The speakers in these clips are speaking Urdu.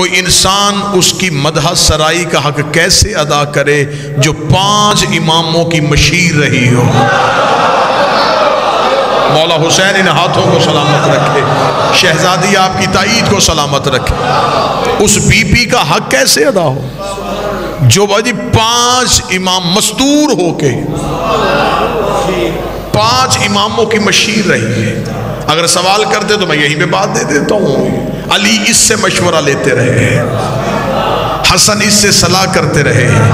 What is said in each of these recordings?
کوئی انسان اس کی مدح سرائی کا حق کیسے ادا کرے جو 5 اماموں کی مشیر رہی ہو؟ مولا حسین ان ہاتھوں کو سلامت رکھے، شہزادی آپ کی تائید کو سلامت رکھے۔ اس بی بی کا حق کیسے ادا ہو جو بھائی 5 امام مستور ہو کے 5 اماموں کی مشیر رہی ہے؟ اگر سوال کرتے تو میں یہیں پہ بات دے دیتا ہوں۔ علی اس سے مشورہ لیتے رہے ہیں، حسن اس سے صلاح کرتے رہے ہیں،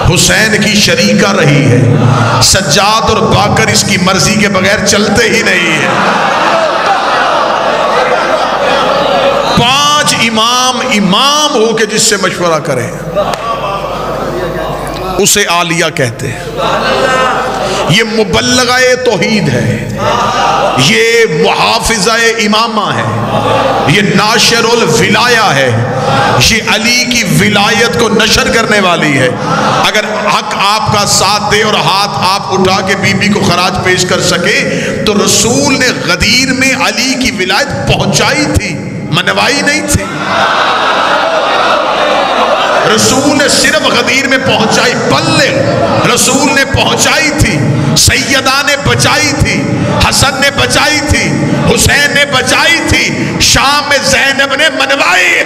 حسین کی شریکہ رہی ہے، سجاد اور باقر اس کی مرضی کے بغیر چلتے ہی نہیں ہیں۔ 5 امام ہو کے جس سے مشورہ کریں اسے عالیہ کہتے ہیں۔ یہ مبلغہ توحید ہے، یہ محافظہ امامہ ہے، یہ ناشر الولایہ ہے، یہ علی کی ولایت کو نشر کرنے والی ہے۔ اگر حق آپ کا ساتھ دے اور ہاتھ آپ اٹھا کے بی بی کو خراج پیش کر سکے تو رسول نے غدیر میں علی کی ولایت پہنچائی تھی، منوائی نہیں تھی۔ رسول نے صرف غدیر میں پہنچائی، بلغ رسول نے پہنچائی تھی، سیدہ نے بچائی تھی، حسن نے بچائی تھی، حسین نے بچائی تھی، شام میں زینب نے منوائی ہے۔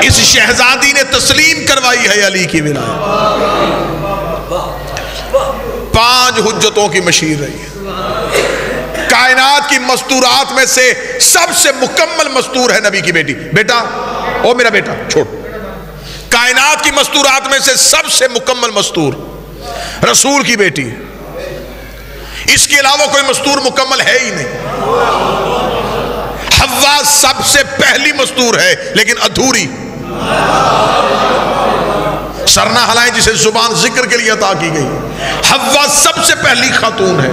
اس شہزادی نے تسلیم کروائی ہے علی کی ولایت۔ 5 حجتوں کی مشیر رہی ہے۔ کائنات کی مستورات میں سے سب سے مکمل مستور ہے نبی کی بیٹی۔ بیٹا، او میرا بیٹا چھوڑ، کائنات کی مستورات میں سے سب سے مکمل مستور رسول کی بیٹی ہے، اس کے علاوہ کوئی مستور مکمل ہے ہی نہیں۔ حوا سب سے پہلی مستور ہے لیکن ادھوری، سرنا ہلائیں جسے زبان ذکر کے لیے عطا کی گئی۔ حوا سب سے پہلی خاتون ہے،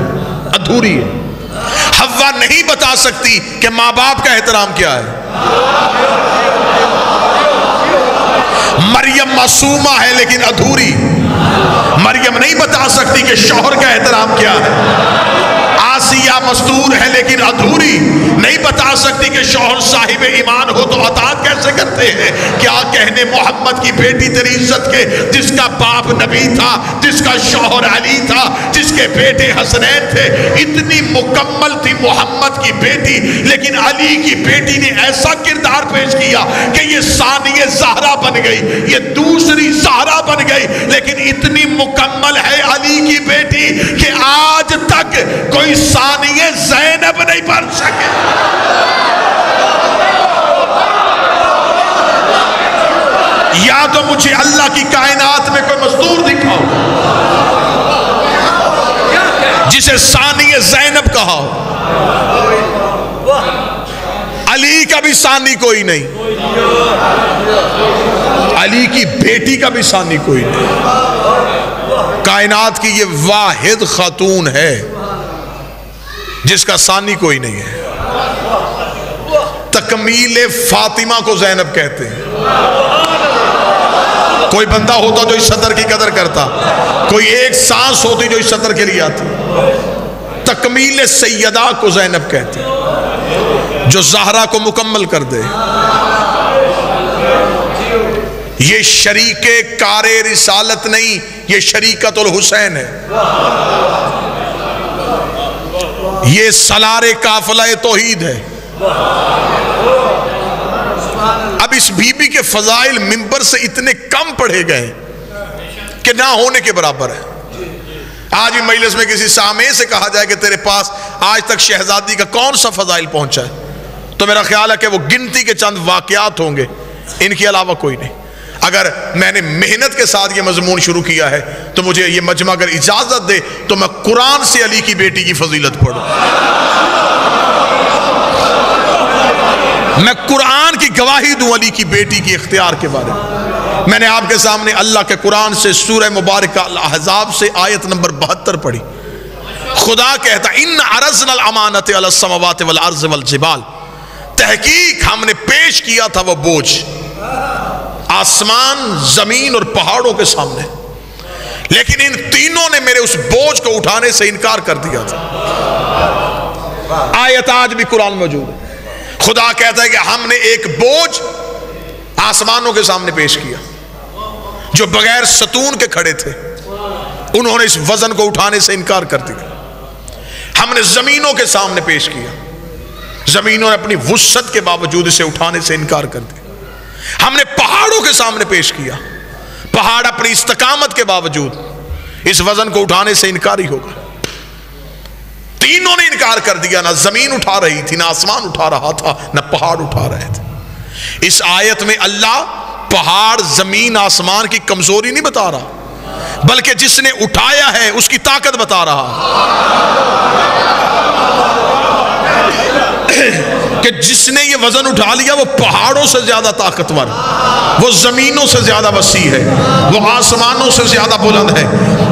ادھوری ہے۔ حوا نہیں بتا سکتی کہ ماں باپ کا احترام کیا ہے۔ مریم معصومہ ہے لیکن ادھوری، مریم نہیں بتا سکتی کہ شوہر کا احترام کیا ہے۔ آسیہ مستور ہے لیکن ادھوری، نہیں بتا سکتی کہ شوہر صاحب ایمان ہو تو اطاعت کیسے کرتے ہیں۔ کیا کہنے محمد کی بیٹی تیری عزت کے، جس کا باپ نبی تھا، جس کا شوہر علی تھا، جس کے بیٹے حسنین تھے۔ اتنی مکمل تھی محمد کی بیٹی، لیکن علی کی بیٹی نے ایسا کردار پیش کیا کہ یہ ثانی زہرا بن گئی، یہ دوسری زہرا بن گئی، لیکن اتنی مکمل ہے علی کی بیٹی کہ آج تک کوئی ثانی زینب نہیں بن سکے۔ یا تو مجھے اللہ کی کائنات میں کوئی مستور دکھاؤ جسے ثانی زینب کہا ہو۔ علی کا بھی ثانی کوئی نہیں، علی کی بیٹی کا بھی ثانی کوئی نہیں۔ کائنات کی یہ واحد خاتون ہے جس کا ثانی کوئی نہیں ہے۔ تکمیل فاطمہ کو زینب کہتے ہیں۔ کوئی بندہ ہوتا جو اس سطر کی قدر کرتا، کوئی ایک سانس ہوتی جو اس سطر کے لیے آتی۔ تکمیل سیدہ کو زینب کہتے ہیں، جو زہرا کو مکمل کر دے۔ یہ شریک کار رسالت نہیں، یہ شریکت الحسین ہے، یہ سالار قافلہ توحید ہے۔ اب اس بی بی کے فضائل منبر سے اتنے کم پڑھے گئے کہ نہ ہونے کے برابر ہے۔ آج بھی مجلس میں کسی سامع سے کہا جائے کہ تیرے پاس آج تک شہزادی کا کون سا فضائل پہنچا ہے، تو میرا خیال ہے کہ وہ گنتی کے چند واقعات ہوں گے، ان کے علاوہ کوئی نہیں۔ اگر میں نے محنت کے ساتھ یہ مضمون شروع کیا ہے تو مجھے یہ مجمع اگر اجازت دے تو میں قرآن سے علی کی بیٹی کی فضیلت پڑھوں، میں قرآن کی گواہی دوں علی کی بیٹی کی اختیار کے بارے میں۔ میں نے آپ کے سامنے اللہ کے قرآن سے سورہ مبارکہ الاحزاب سے آیت نمبر 72 پڑھی۔ خدا کہتا ان عرضنا الامانۃ علی السماوات والارض والجبال، تحقیق ہم نے پیش کیا تھا وہ بوجھ آسمان، زمین اور پہاڑوں کے سامنے، لیکن ان تینوں نے میرے اس بوجھ کو اٹھانے سے انکار کر دیا تھا۔ آیت آج بھی قرآن موجود ہے۔ خدا کہتا ہے کہ ہم نے ایک بوجھ آسمانوں کے سامنے پیش کیا جو بغیر ستون کے کھڑے تھے، انہوں نے اس وزن کو اٹھانے سے انکار کر دیا۔ ہم نے زمینوں کے سامنے پیش کیا، زمینوں نے اپنی وسعت کے باوجود اسے اٹھانے سے انکار کر دیا۔ ہم نے پہاڑوں کے سامنے پیش کیا، پہاڑ اپنی استقامت کے باوجود اس وزن کو اٹھانے سے انکاری ہوگا۔ تینوں نے انکار کر دیا، نہ زمین اٹھا رہی تھی، نہ آسمان اٹھا رہا تھا، نہ پہاڑ اٹھا رہے تھے۔ اس آیت میں اللہ پہاڑ، زمین، آسمان کی کمزوری نہیں بتا رہا، بلکہ جس نے اٹھایا ہے اس کی طاقت بتا رہا کہ جس نے یہ وزن اٹھا لیا وہ پہاڑوں سے زیادہ طاقتور، وہ زمینوں سے زیادہ وسیع ہے، وہ آسمانوں سے زیادہ بلند ہے۔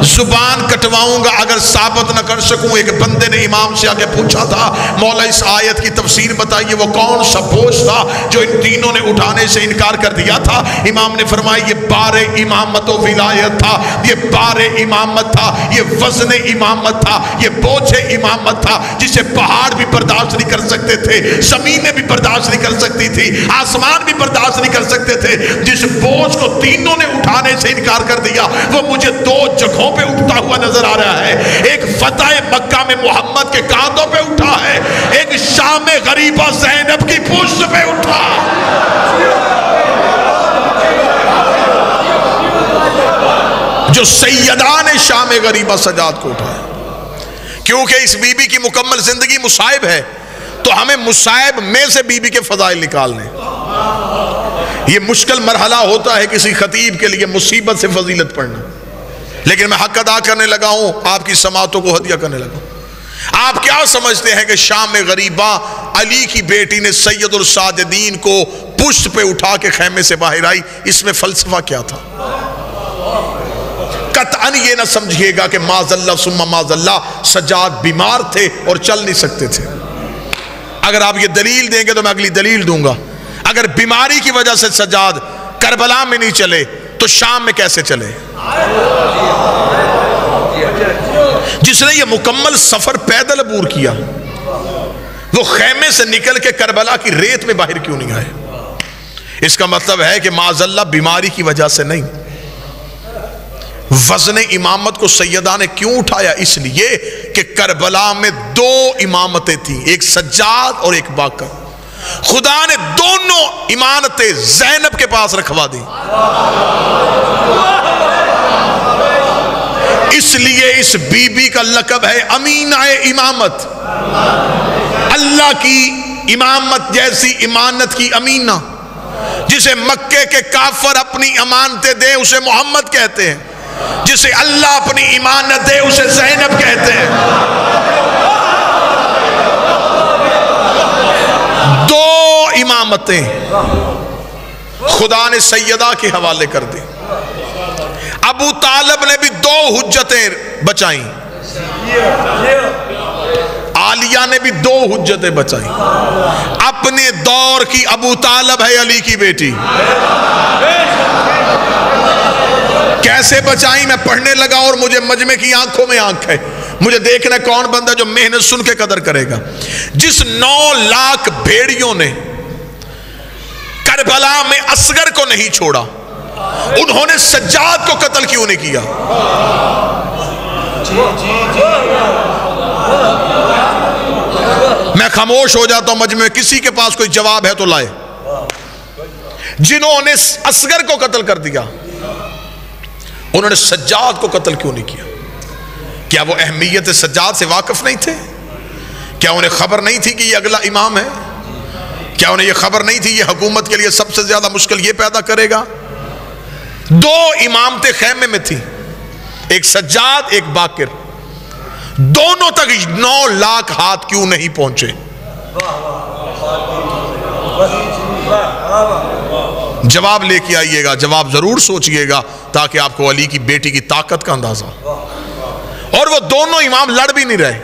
زبان کٹواؤں گا اگر ثابت نہ کر سکوں۔ ایک بندے نے امام سے آگے پوچھا تھا، مولا اس آیت کی تفسیر بتائیے، وہ کون سا بوجھ تھا جو ان تینوں نے اٹھانے سے انکار کر دیا تھا؟ امام نے فرمایا یہ بار امامت و ولایت تھا، یہ بار امامت تھا، یہ وزن امامت تھا، یہ بوجھ امامت تھا، جسے پہاڑ بھی برداشت نہیں کر سکتے تھے، زمینیں بھی برداشت نہیں کر سکتی تھی، آسمان بھی برداشت نہیں کر سکتے تھے۔ جس بوجھ کو تینوں نے اٹھانے سے انکار کر دیا وہ مجھے دو جگہوں پہ اٹھتا ہوا نظر آ رہا ہے۔ ایک فتح مکہ میں محمد کے کاندھوں پہ اٹھا ہے، ایک شام غریبہ زینب کی پشت پہ اٹھا۔ جو سیدان شام غریبہ سجاد کو اٹھا ہے، کیونکہ اس بی بی کی مکمل زندگی مصائب ہے، تو ہمیں مصائب میں سے بی بی کے فضائل نکالنے۔ یہ مشکل مرحلہ ہوتا ہے کسی خطیب کے لیے، مصیبت سے فضیلت پڑھنا، لیکن میں حق ادا کرنے لگا ہوں، آپ کی سماعتوں کو ہدیہ کرنے لگا ہوں۔ آپ کیا سمجھتے ہیں کہ شام غریبہ علی کی بیٹی نے سید الساجدین کو پشت پہ اٹھا کے خیمے سے باہر آئی؟ اس میں فلسفہ کیا تھا؟ قطعاً یہ نہ سمجھیے گا کہ معاذ اللہ ثم معاذ اللہ سجاد بیمار تھے اور چل نہیں سکتے تھے۔ اگر آپ یہ دلیل دیں گے تو میں اگلی دلیل دوں گا۔ اگر بیماری کی وجہ سے سجاد کربلا میں نہیں چلے تو شام میں کیسے چلے؟ جس نے یہ مکمل سفر پیدل عبور کیا وہ خیمے سے نکل کے کربلا کی ریت میں باہر کیوں نہیں آئے؟ اس کا مطلب ہے کہ معاذ اللہ بیماری کی وجہ سے نہیں۔ وزن امامت کو سیدہ نے کیوں اٹھایا؟ اس لیے کہ کربلا میں دو امامتیں تھیں، ایک سجاد اور ایک باقر۔ خدا نے دونوں امانتیں زینب کے پاس رکھوا دی، اس لیے اس بی بی کا لقب ہے امینہ امامت۔ اللہ کی امامت جیسی امانت کی امینہ، جسے مکے کے کافر اپنی امانتیں دیں اسے محمد کہتے ہیں، جسے اللہ اپنی امانت دے اسے زینب کہتے ہیں۔ دو امامتیں خدا نے سیدہ کے حوالے کر دی۔ ابو طالب نے بھی دو حجتیں بچائیں، عالیہ نے بھی دو حجتیں بچائیں۔ اپنے دور کی ابو طالب ہے علی کی بیٹی، کیسے بچائیں؟ میں پڑھنے لگا اور مجھے مجمع کی آنکھوں میں آنکھ ہے، مجھے دیکھنا کون بندہ جو محنت سن کے قدر کرے گا۔ جس 9 لاکھ بھیڑیوں نے کربلا میں اصغر کو نہیں چھوڑا، انہوں نے سجاد کو قتل کیوں نہیں کیا؟ میں خاموش ہو جاتا ہوں مجمع میں، کسی کے پاس کوئی جواب ہے تو لائے۔ جنہوں نے اصغر کو قتل کر دیا انہوں نے سجاد کو قتل کیوں نہیں کیا؟ کیا وہ اہمیت سجاد سے واقف نہیں تھے؟ کیا انہیں خبر نہیں تھی کہ یہ اگلا امام ہے؟ کیا انہیں یہ خبر نہیں تھی یہ حکومت کے لیے سب سے زیادہ مشکل یہ پیدا کرے گا؟ دو امامتیں خیمے میں تھیں، ایک سجاد ایک باقر، دونوں تک 9 لاکھ ہاتھ کیوں نہیں پہنچے؟ جواب لے کے آئیے گا، جواب ضرور سوچئے گا تاکہ آپ کو علی کی بیٹی کی طاقت کا اندازہ۔ اور وہ دونوں امام لڑ بھی نہیں رہے،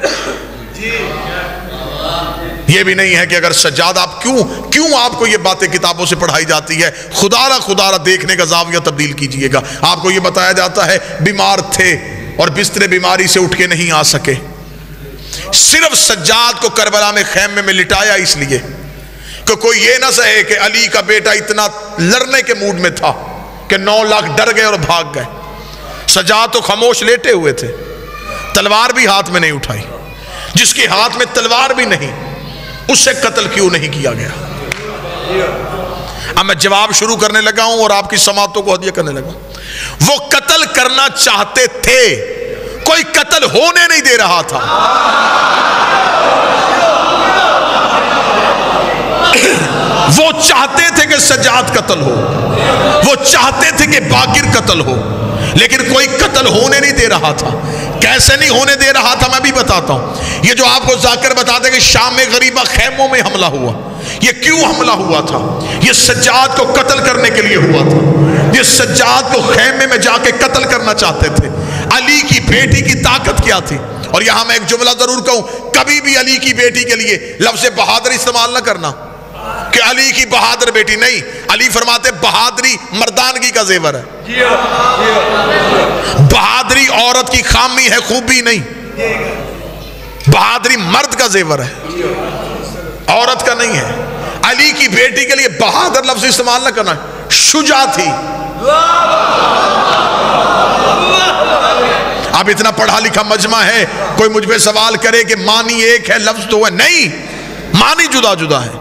یہ بھی نہیں ہے کہ اگر سجاد آپ کیوں آپ کو یہ باتیں کتابوں سے پڑھائی جاتی ہے، خدا را دیکھنے کا زاویہ تبدیل کیجئے گا۔ آپ کو یہ بتایا جاتا ہے بیمار تھے اور بستر بیماری سے اٹھ کے نہیں آ سکے، صرف سجاد کو کربلا میں خیمے میں لٹایا اس لیے کہ کوئی یہ نہ سہے کہ علی کا بیٹا اتنا لڑنے کے موڈ میں تھا کہ 9 لاکھ ڈر گئے اور بھاگ گئے۔ سجاد تو خاموش لیٹے ہوئے تھے، تلوار بھی ہاتھ میں نہیں اٹھائی۔ جس کے ہاتھ میں تلوار بھی نہیں، اسے قتل کیوں نہیں کیا گیا؟ اب میں جواب شروع کرنے لگا ہوں اور آپ کی سماعتوں کو ہدیہ کرنے لگا۔ وہ قتل کرنا چاہتے تھے، کوئی قتل ہونے نہیں دے رہا تھا۔ وہ چاہتے تھے کہ سجاد قتل ہو، وہ چاہتے تھے کہ باقر قتل ہو، لیکن کوئی قتل ہونے نہیں دے رہا تھا۔ کیسے نہیں ہونے دے رہا تھا میں بھی بتاتا ہوں۔ یہ جو آپ کو ذاکر بتاتے کہ شام میں غریبہ خیموں میں حملہ ہوا، یہ کیوں حملہ ہوا تھا؟ یہ سجاد کو قتل کرنے کے لیے ہوا تھا۔ یہ سجاد کو خیمے میں جا کے قتل کرنا چاہتے تھے۔ علی کی بیٹی کی طاقت کیا تھی؟ اور یہاں میں ایک جملہ ضرور کہوں، کبھی بھی علی کی بیٹی کے لیے لفظ بہادر استعمال نہ کرنا کہ علی کی بہادر بیٹی، نہیں۔ علی فرماتے بہادری مردانگی کا زیور ہے، بہادری عورت کی خامی ہے، خوبی نہیں۔ بہادری مرد کا زیور ہے، عورت کا نہیں ہے۔ علی کی بیٹی کے لیے بہادر لفظ استعمال نہ کرنا، شجاع تھی۔ اب اتنا پڑھا لکھا مجمع ہے، کوئی مجھ پہ سوال کرے کہ معنی ایک ہے لفظ تو ہے، نہیں، معنی جدا جدا ہے۔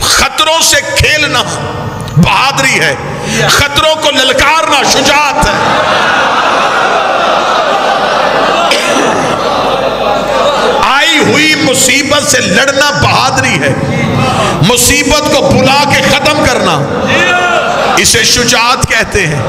خطروں سے کھیلنا بہادری ہے، خطروں کو للکارنا شجاعت ہے۔ آئی ہوئی مصیبت سے لڑنا بہادری ہے، مصیبت کو بلا کے ختم کرنا اسے شجاعت کہتے ہیں۔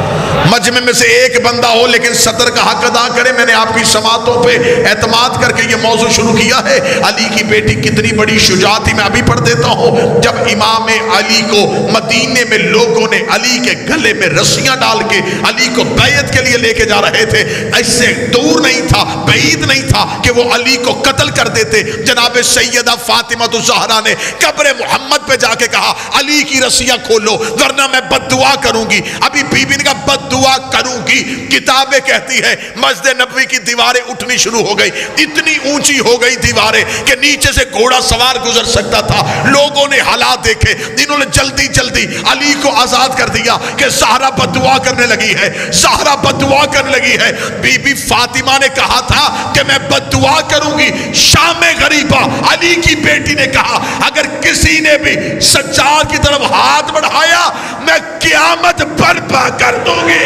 مجمع میں سے ایک بندہ ہو لیکن صدر کا حق ادا کرے۔ میں نے آپ کی سماعتوں پہ اعتماد کر کے یہ موضوع شروع کیا ہے، علی کی بیٹی کتنی بڑی شجاعت تھی۔ میں ابھی پڑھ دیتا ہوں، جب امام علی کو مدینے میں لوگوں نے علی کے گلے میں رسیاں ڈال کے علی کو بیعت کے لیے لے کے جا رہے تھے، اس سے دور نہیں تھا، بعید نہیں تھا کہ وہ علی کو قتل کر دیتے۔ جناب سیدہ فاطمہ الزہرا نے قبر محمد پہ جا کے کہا علی کی رسیاں کھولو ورنہ میں بد دعا کروں گی۔ ابھی بی بی نے کہا بد دعا کروں گی، کتابیں کہتی ہے مسجد نبوی کی دیواریں اٹھنی شروع ہو گئی، اتنی اونچی ہو گئی دیواریں کہ نیچے سے گھوڑا سوار گزر سکتا تھا۔ لوگوں نے حالات دیکھے، انہوں نے جلدی جلدی علی کو آزاد کر دیا کہ زہرا بد دعا کرنے لگی ہے، زہرا بد دعا کرنے لگی ہے۔ بی بی فاطمہ نے کہا تھا کہ میں بد دعا کروں گی۔ شام غریبہ علی کی بیٹی نے کہا اگر کسی نے بھی سجاد کی طرف ہاتھ بڑھایا میں قیامت برپا کر دوں گی۔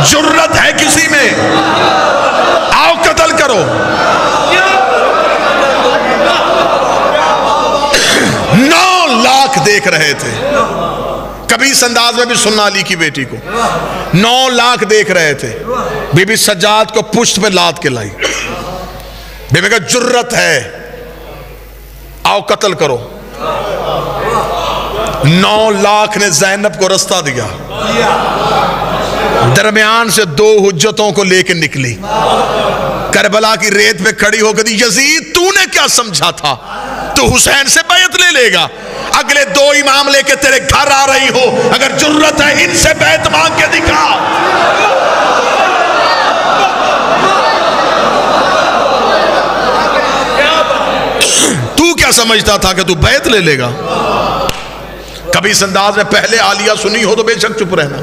جرت ہے کسی میں؟ آؤ قتل کرو۔ 9 لاکھ دیکھ رہے تھے، کبھی اس انداز میں بھی سننا علی کی بیٹی کو، 9 لاکھ دیکھ رہے تھے۔ بی بی سجاد کو پشت پہ لاد کے لائی، بی بی کا جرت ہے، آؤ قتل کرو۔ 9 لاکھ نے زینب کو رستہ دیا، درمیان سے 2 حجتوں کو لے کے نکلی، کربلا کی ریت پہ کھڑی ہو گئی، یزید تو نے کیا سمجھا تھا تو حسین سے بیعت لے لے گا؟ اگلے 2 امام لے کے تیرے گھر آ رہی ہو، اگر جرت ہے ان سے بیعت مانگ کے دکھا۔ تو کیا سمجھتا تھا کہ تو بیعت لے لے گا؟ کبھی اس انداز میں پہلے عالیہ سنی ہو تو بے شک چپ رہنا۔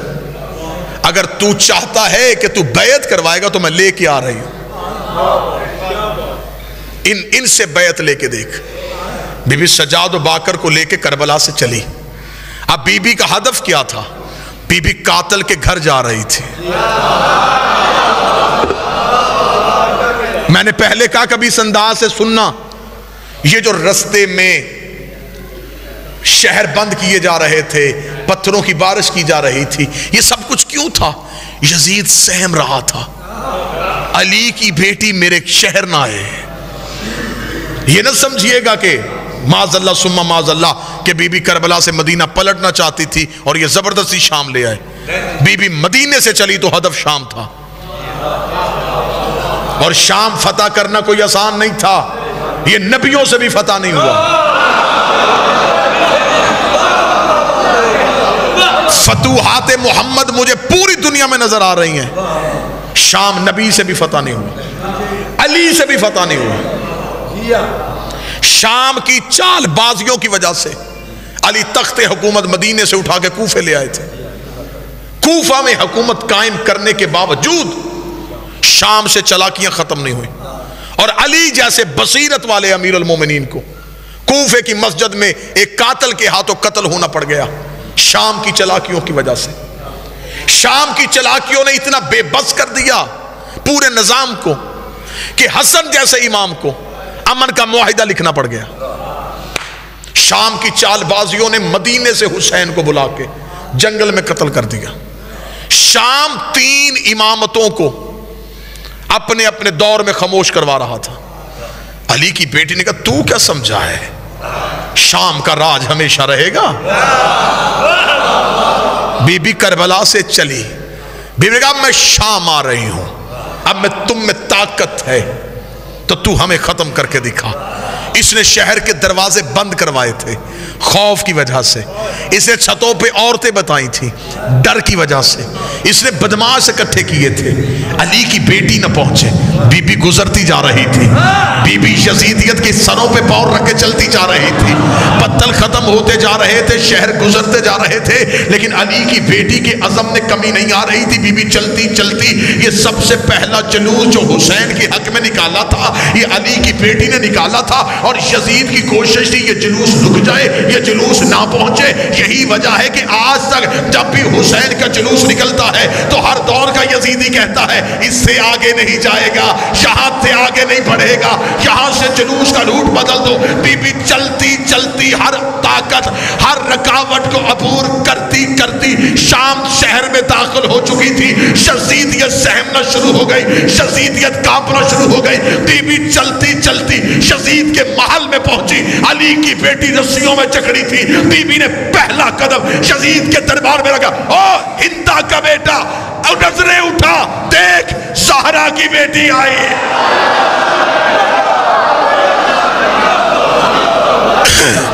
اگر تو چاہتا ہے کہ تو بیعت کروائے گا تو میں لے کے آ رہی ہوں، ان سے بیعت لے کے دیکھ۔ بی بی سجاد و باقر کو لے کے کربلا سے چلی۔ اب بی بی کا ہدف کیا تھا؟ بی بی قاتل کے گھر جا رہی تھی۔ میں نے پہلے کہا کبھی اس انداز سے سننا، یہ جو رستے میں شہر بند کیے جا رہے تھے، پتھروں کی بارش کی جا رہی تھی، یہ سب کچھ کیوں تھا؟ یزید سہم رہا تھا علی کی بیٹی میرے شہر نہ آئے۔ یہ نہ سمجھیے گا کہ معاذ اللہ ثم معاذ اللہ کہ بی بی کربلا سے مدینہ پلٹنا چاہتی تھی اور یہ زبردستی شام لے آئے۔ بی بی مدینے سے چلی تو ہدف شام تھا۔ اور شام فتح کرنا کوئی آسان نہیں تھا، یہ نبیوں سے بھی فتح نہیں ہوا۔ فتوحات محمد مجھے پوری دنیا میں نظر آ رہی ہیں، شام نبی سے بھی فتح نہیں ہوا، علی سے بھی فتح نہیں ہوا۔ شام کی چال بازیوں کی وجہ سے علی تخت حکومت مدینے سے اٹھا کے کوفے لے آئے تھے، کوفہ میں حکومت قائم کرنے کے باوجود شام سے چالاکیاں ختم نہیں ہوئی، اور علی جیسے بصیرت والے امیر المومنین کو کوفے کی مسجد میں ایک قاتل کے ہاتھوں قتل ہونا پڑ گیا، شام کی چالاکیوں کی وجہ سے۔ شام کی چالاکیوں نے اتنا بے بس کر دیا پورے نظام کو کہ حسن جیسے امام کو امن کا معاہدہ لکھنا پڑ گیا۔ شام کی چال بازیوں نے مدینے سے حسین کو بلا کے جنگل میں قتل کر دیا۔ شام 3 امامتوں کو اپنے اپنے دور میں خاموش کروا رہا تھا۔ علی کی بیٹی نے کہا تو کیا سمجھا ہے شام کا راج ہمیشہ رہے گا؟ بی بی کربلا سے چلی، بی بی نے کہا میں شام آ رہی ہوں، اب میں تم میں طاقت ہے تو ہمیں ختم کر کے دکھا۔ اس نے شہر کے دروازے بند کروائے تھے خوف کی وجہ سے، اس نے چھتوں پہ عورتیں بتائی تھی ڈر کی وجہ سے، اس نے بدماش اکٹھے کیے تھے۔ علی کی بیٹی نہ پہنچے، بی بی گزرتی جا رہی تھی، بی بی یزیدیت کے سروں پہ پاؤں رکھ کے چلتی جا رہی تھی، پتل ختم ہوتے جا رہے تھے، شہر گزرتے جا رہے تھے، لیکن علی کی بیٹی کے عزم میں کمی نہیں آ رہی تھی۔ بی بی چلتی چلتی یہ سب سے پہلا جلوس جو حسین کے حق میں نکالا تھا یہ علی کی بیٹی نے نکالا تھا، اور یزید کی کوشش تھی یہ جلوس رک جائے، یہ جلوس نہ پہنچے۔ یہی وجہ ہے کہ آج تک جب بھی حسین کا جلوس نکلتا ہے تو ہر دور کا یزیدی کہتا ہے اس سے آگے نہیں جائے گا، یہاں سے آگے نہیں بڑھے گا، یہاں سے جلوس کا روٹ بدل دو۔ بی بی چلتی چلتی ہر طاقت ہر رکاوٹ کو عبور کرتی کرتی شام شہر میں داخل ہو چکی تھی۔ یزیدیت سہمنا شروع ہو گئی، یزیدیت کانپنا شروع ہو گئی۔ بی بی چلتی چلتی یزید کے محل میں پہنچی، علی کی بیٹی رسیوں میں جکڑی تھی۔ بی بی نے پہلا قدم یزید کے دربار میں رکھا، او ہندا کا بیٹا نظریں اٹھا، دیکھ زہرا کی بیٹی آئی ہے۔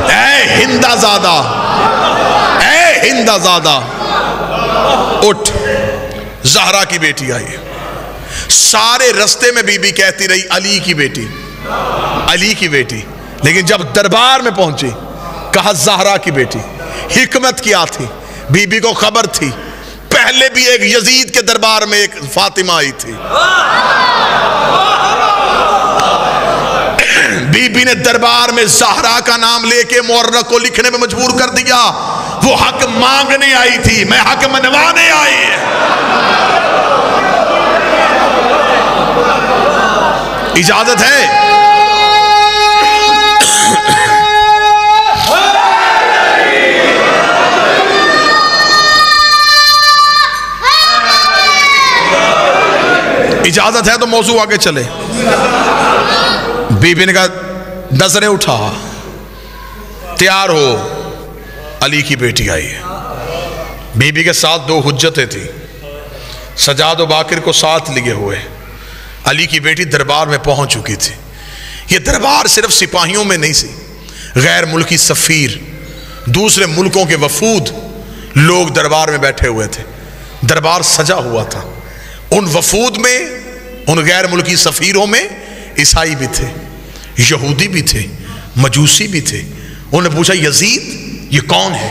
اے ہندا زادہ، اے ہندا زادہ اٹھ، زہرا کی بیٹی آئی ہے۔ سارے رستے میں بی بی کہتی رہی علی کی بیٹی، علی کی بیٹی، لیکن جب دربار میں پہنچی کہا زہرا کی بیٹی۔ حکمت کیا تھی؟ بی بی کو خبر تھی پہلے بھی ایک یزید کے دربار میں ایک فاطمہ آئی تھی، بی بی نے دربار میں زہرا کا نام لے کے مورخ کو لکھنے میں مجبور کر دیا وہ حق مانگنے آئی تھی، میں حق منوانے آئی۔ اجازت ہے؟ اجازت ہے تو موضوع آگے چلے۔ بی بی نے کہا نظریں اٹھا، تیار ہو، علی کی بیٹی آئی ہے۔ بی بی کے ساتھ 2 حجتیں تھیں، سجاد و باقر کو ساتھ لیے ہوئے۔ علی کی بیٹی دربار میں پہنچ چکی تھی۔ یہ دربار صرف سپاہیوں میں نہیں سی، غیر ملکی سفیر، دوسرے ملکوں کے وفود لوگ دربار میں بیٹھے ہوئے تھے، دربار سجا ہوا تھا۔ ان وفود میں، ان غیر ملکی سفیروں میں عیسائی بھی تھے، یہودی بھی تھے، مجوسی بھی تھے۔ انہوں نے پوچھا یزید یہ کون ہے؟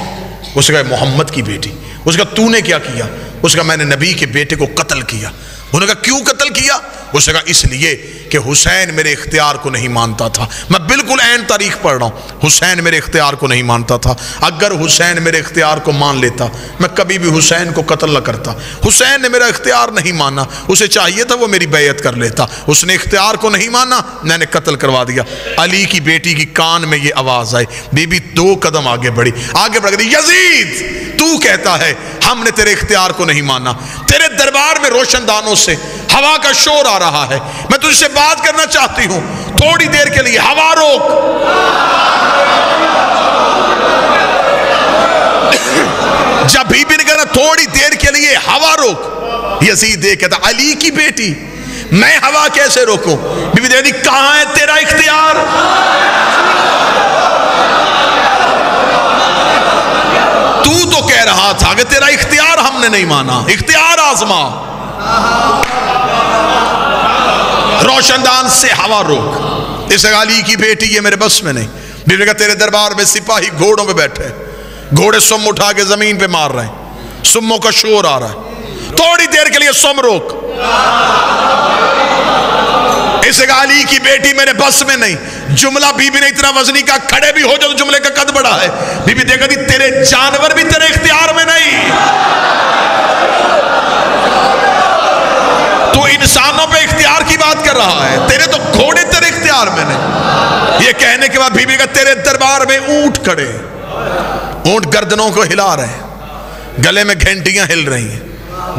اس نے کہا محمد کی بیٹی۔ اس نے کہا تو نے کیا کیا؟ اس نے کہا میں نے نبی کے بیٹے کو قتل کیا۔ انہوں نے کہا کیوں قتل کیا؟ اس نے کہا اس لیے کہ حسین میرے اختیار کو نہیں مانتا تھا۔ میں بالکل عین تاریخ پڑھ رہا ہوں، حسین میرے اختیار کو نہیں مانتا تھا۔ اگر حسین میرے اختیار کو مان لیتا میں کبھی بھی حسین کو قتل نہ کرتا۔ حسین نے میرا اختیار نہیں مانا، اسے چاہیے تھا وہ میری بیعت کر لیتا، اس نے اختیار کو نہیں مانا، میں نے قتل کروا دیا۔ علی کی بیٹی کی کان میں یہ آواز آئی، بی بی 2 قدم آگے بڑھی، آگے بڑھ گئی، یزید تو کہتا ہے ہم نے تیرے اختیار کو نہیں مانا، تیرے دربار میں روشن دانوں سے ہوا کا شور آ رہا ہے، میں تجھ سے بات کرنا چاہتی ہوں، تھوڑی دیر کے لیے ہوا روک۔ جب بی بی نے کہا تھوڑی دیر کے لیے ہوا روک، یزید کہتا علی کی بیٹی میں ہوا کیسے روکوں؟ بی بی دیکھتی کہاں ہے تیرا اختیار؟ تو کہہ رہا تھا کہ تیرا اختیار ہم نے نہیں مانا، اختیار آزما، روشن دان سے ہوا روک۔ اس علی کی بیٹی یہ میرے بس میں نہیں۔ بیوی نے کہا تیرے دربار میں سپاہی گھوڑوں پہ بیٹھے، گھوڑے سم اٹھا کے زمین پہ مار رہے ہیں، سموں کا شور آ رہا ہے، تھوڑی دیر کے لیے سم روک۔ اس علی کی بیٹی میرے بس میں نہیں۔ جملہ بی بی نے اتنا وزنی کا کھڑے بھی ہو جو جملے کا قد بڑا ہے۔ بی بی دیکھا دی تیرے جانور بھی تیرے اختیار میں نہیں، تو انسانوں پہ اختیار کی بات کر رہا ہے، تیرے تو گھوڑے تیرے اختیار میں نہیں۔ یہ کہنے کے بعد بی بی کا تیرے دربار میں اونٹ کھڑے، اونٹ گردنوں کو ہلا رہے ہیں، گلے میں گھنٹیاں ہل رہی ہیں،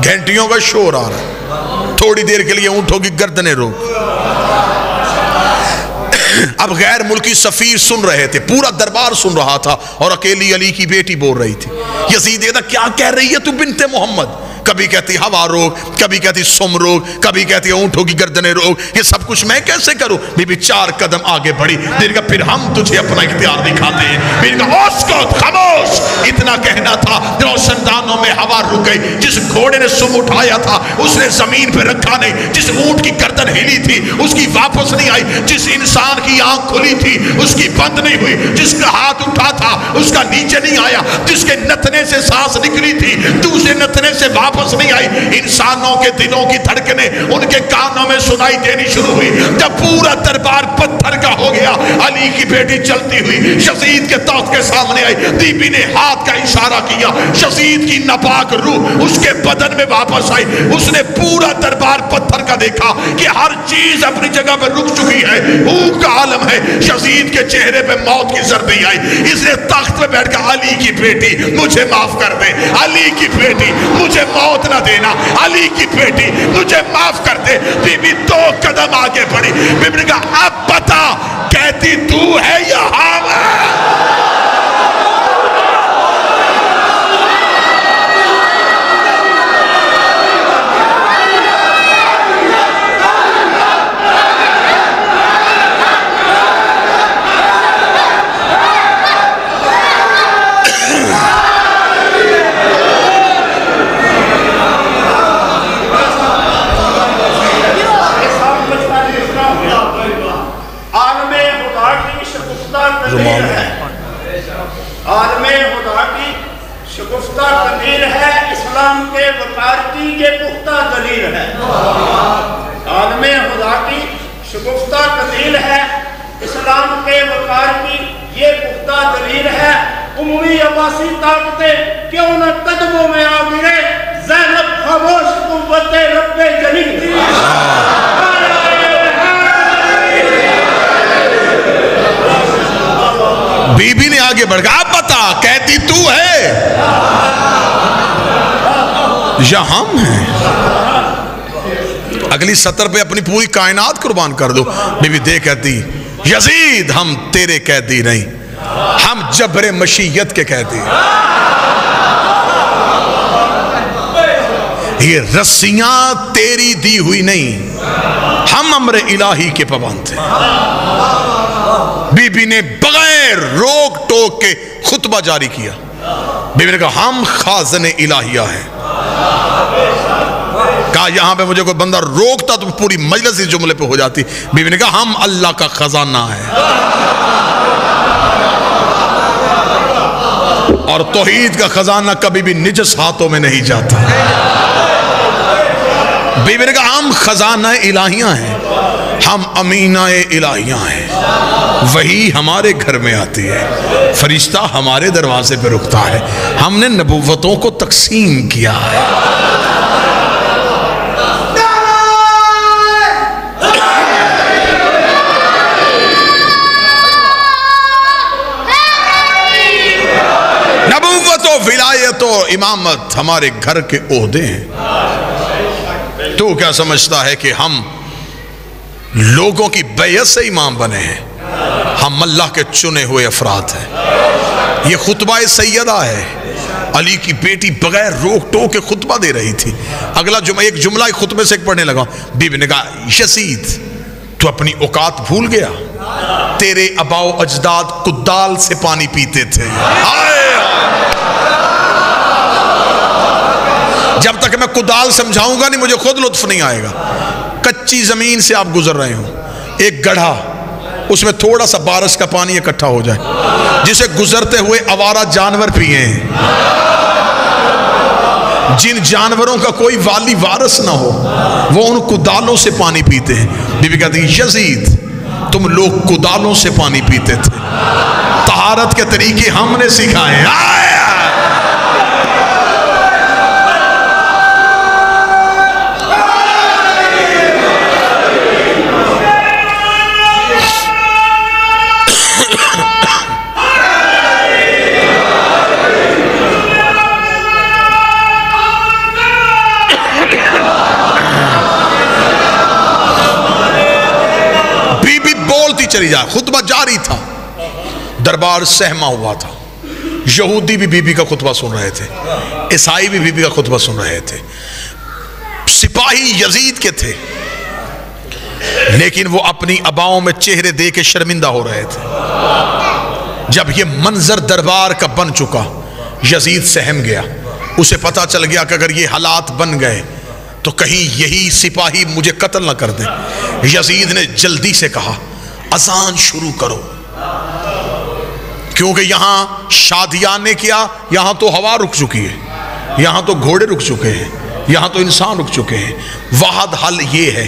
گھنٹیوں کا شور آ رہا ہے، تھوڑی دیر کے لیے اونٹوں کی گردنیں روک۔ اب غیر ملکی سفیر سن رہے تھے، پورا دربار سن رہا تھا، اور اکیلی علی کی بیٹی بول رہی تھی۔ یزید کہتا کیا کہہ رہی ہے تو بنت محمد؟ کبھی کہتی ہوا روک، کبھی کہتی سم روک، کبھی کہتی اونٹوں کی گردنیں روک، یہ سب کچھ میں کیسے کروں؟ بی بی 4 قدم آگے بڑھی، دیر کا پھر ہم تجھے اپنا اختیار دکھاتے ہیں۔ دیر کا اسکت خاموش، اتنا کہنا تھا، روشن دانوں میں ہوا رک گئی۔ جس گھوڑے نے سم اٹھایا تھا اس نے زمین پہ رکھا نہیں، جس اونٹ کی گردن ہلی تھی اس کی واپس نہیں آئی، جس انسان کی آنکھ کھلی تھی اس کی بند نہیں ہوئی، جس کا ہاتھ اٹھا تھا اس کا نیچے نہیں آیا، جس کے نتنے سے سانس نکلی تھی دوسرے نتنے سے واپس نہیں آئی۔ انسانوں کے دلوں کی دھڑکنیں ان کے کانوں میں سنائی دینی شروع ہوئی۔ جب پورا دربار پتھر کا ہو گیا، علی کی بیٹی چلتی ہوئی یزید کے تخت کے سامنے آئی، بی بی نے ہاتھ کا اشارہ کیا، یزید کی ناپاک روح اس کے بدن میں واپس آئی۔ اس نے پورا دربار پتھر کا دیکھا کہ ہر چیز اپنی جگہ پر رک چکی ہے، اوہ کا عالم ہے۔ یزید کے چہرے پہ موت کی ضربی آئی، اس نے تخت پہ بیٹھ کر علی کی بیٹی مجھے معاف کر دے، علی کی بیٹی مجھے موت نہ دینا، علی کی بیٹی مجھے معاف کر دے۔ بی بی 2 قدم آگے بڑھی، بی بی نے کہا اب بتا کہتی تو ہے یا ہم ہے؟ عالم خدا کی شگفتہ قدیر ہے، اسلام کے وقارتی کے پختہ دلیل ہے۔ عالم خدا کی شگفتہ قدیر ہے، اسلام کے وقار کی یہ پختہ دلیل ہے۔ عمومی عباسی طاقتیں کیوں نہ قدموں میں آ گرے، زینب خاموش قوت رب جلیل۔ بی بی نے آگے بڑھ گیا اب بتا کہتی تو ہے یا ہم ہیں؟ اگلی سطر پہ اپنی پوری کائنات قربان کر دو۔ بی بی دے کہتی یزید ہم تیرے قیدی نہیں، ہم جبر مشیت کے قیدی ہیں۔ یہ رسیاں تیری دی ہوئی نہیں، ہم امر الہی کے پابند ہیں۔ بی بی نے بغیر روک ٹوک کے خطبہ جاری کیا۔ بی بی نے کہا ہم خازن الہیہ ہیں۔ کہا یہاں پہ مجھے کوئی بندہ روکتا تو پوری مجلس اس جملے پہ ہو جاتی۔ بی بی نے کہا ہم اللہ کا خزانہ ہیں، اور توحید کا خزانہ کبھی بھی نجس ہاتھوں میں نہیں جاتا۔ بی بی نے کہا ہم خزانہ الہیہ ہیں، ہم امینہ الہیہ ہیں، وہی ہمارے گھر میں آتی ہے، فرشتہ ہمارے دروازے پہ رکتا ہے، ہم نے نبوتوں کو تقسیم کیا ہے۔ نبوت و ولایت و امامت ہمارے گھر کے عہدے ہیں۔ تو کیا سمجھتا ہے کہ ہم لوگوں کی بیعت سے امام بنے ہیں؟ ہم اللہ کے چنے ہوئے افراد ہیں۔ یہ خطبہ سیدہ ہے، علی کی بیٹی بغیر روک ٹوک کے خطبہ دے رہی تھی. اگلا ایک جملہ ایک خطبے سے ایک پڑھنے لگا. بی بی نے کہا یزید تو اپنی اوقات بھول گیا, تیرے آباء و اجداد کدال سے پانی پیتے تھے. جب تک میں کدال سمجھاؤں گا نہیں مجھے خود لطف نہیں آئے گا. کچی زمین سے آپ گزر رہے ہوں, ایک گڑھا, اس میں تھوڑا سا بارش کا پانی اکٹھا ہو جائے, جسے گزرتے ہوئے آوارہ جانور پیے ہیں, جن جانوروں کا کوئی والی وارث نہ ہو, وہ ان کدالوں سے پانی پیتے ہیں. بی بی کہتی ہیں یزید تم لوگ کدالوں سے پانی پیتے تھے, طہارت کے طریقے ہم نے سکھائے. چلی جائے. خطبہ جاری تھا, دربار سہما ہوا تھا. یہودی بھی بی بی کا خطبہ سن رہے تھے, عیسائی بھی بی بی کا خطبہ سن رہے تھے. سپاہی یزید کے تھے, لیکن وہ اپنی اباؤں میں چہرے دے کے شرمندہ ہو رہے تھے. جب یہ منظر دربار کا بن چکا, یزید سہم گیا. اسے پتا چل گیا کہ اگر یہ حالات بن گئے تو کہیں یہی سپاہی مجھے قتل نہ کر دیں. یزید نے جلدی سے کہا اذان شروع کرو, کیونکہ یہاں شادیان نے کیا, یہاں تو ہوا رک چکی ہے, یہاں تو گھوڑے رک چکے ہیں, یہاں تو انسان رک چکے ہیں. واحد حل یہ ہے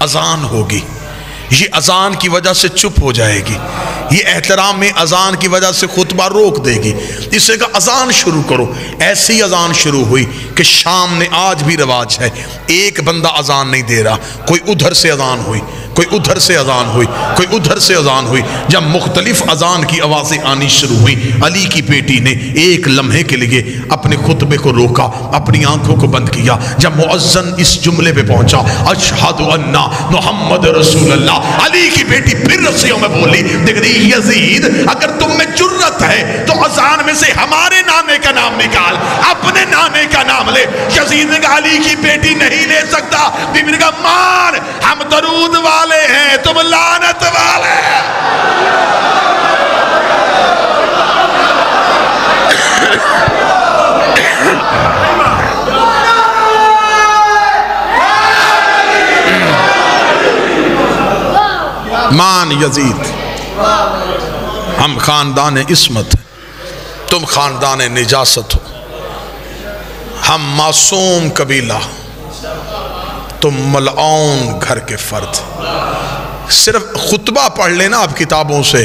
اذان ہوگی. یہ اذان کی وجہ سے چپ ہو جائے گی, یہ احترام میں اذان کی وجہ سے خطبہ روک دے گی. اس سے کہا اذان شروع کرو. ایسی اذان شروع ہوئی کہ شام میں آج بھی رواج ہے, ایک بندہ اذان نہیں دے رہا, کوئی ادھر سے اذان ہوئی, کوئی ادھر سے اذان ہوئی, کوئی ادھر سے اذان ہوئی. جب مختلف اذان کی آوازیں آنی شروع ہوئی, علی کی بیٹی نے ایک لمحے کے لیے اپنے خطبے کو روکا, اپنی آنکھوں کو بند کیا. جب مؤذن اس جملے پہ پہنچا اشہد ان محمد رسول اللہ, علی کی بیٹی پھر رسیوں میں بولی, دیکھ یزید اگر تم میں جرت ہے تو اذان میں سے ہمارے نانے کا نام نکال, اپنے نانے کا نام لے. یزید نے کہا علی کی بیٹی نہیں لے سکتا. بی بی نے کہا مان, ہم درود والے ہیں, تم لعنت والے. مان یزید, ہم خاندان عصمت ہیں, تم خاندان نجاست ہو. ہم معصوم قبیلہ, تم ملعون گھر کے فرد. صرف خطبہ پڑھ لینا آپ کتابوں سے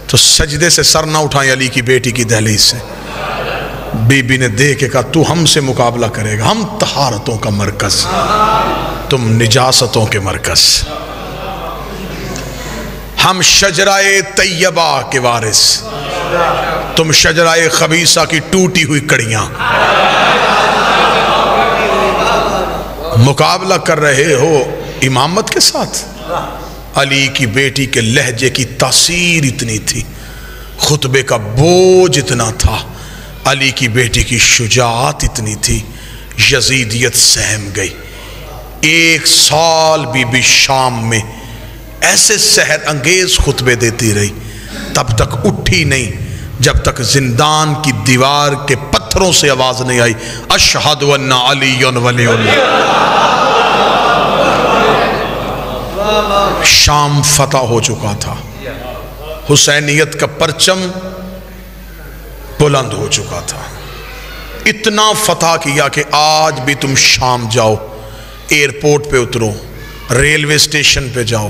تو سجدے سے سر نہ اٹھائیں علی کی بیٹی کی دہلیز سے. بی بی نے دے کے کہا تو ہم سے مقابلہ کرے گا, ہم طہارتوں کا مرکز, تم نجاستوں کے مرکز. ہم شجرہ طیبہ کے وارث, تم شجرہ خبیثہ کی ٹوٹی ہوئی کڑیاں. مقابلہ کر رہے ہو امامت کے ساتھ. علی کی بیٹی کے لہجے کی تاثیر اتنی تھی, خطبے کا بوجھ اتنا تھا, علی کی بیٹی کی شجاعت اتنی تھی, یزیدیت سہم گئی. 1 سال بی بی شام میں ایسے سحر انگیز خطبے دیتی رہی, تب تک اٹھی نہیں جب تک زندان کی دیوار کے پتھروں سے آواز نہیں آئی اشہد ان علی ولی اللہ. شام فتح ہو چکا تھا, حسینیت کا پرچم بلند ہو چکا تھا. اتنا فتح کیا کہ آج بھی تم شام جاؤ, ایئرپورٹ پہ اترو, ریلوے اسٹیشن پہ جاؤ,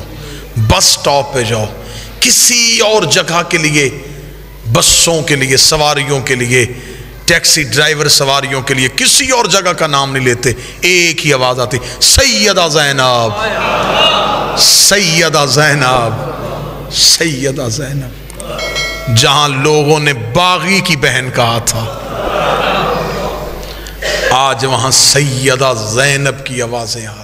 بس سٹاپ پہ جاؤ, کسی اور جگہ کے لیے, بسوں کے لیے, سواریوں کے لیے, ٹیکسی ڈرائیور سواریوں کے لیے کسی اور جگہ کا نام نہیں لیتے, ایک ہی آواز آتی سیدہ زینب, سیدہ زینب, سیدہ زینب. جہاں لوگوں نے باغی کی بہن کہا تھا, آج وہاں سیدہ زینب کی آوازیں آ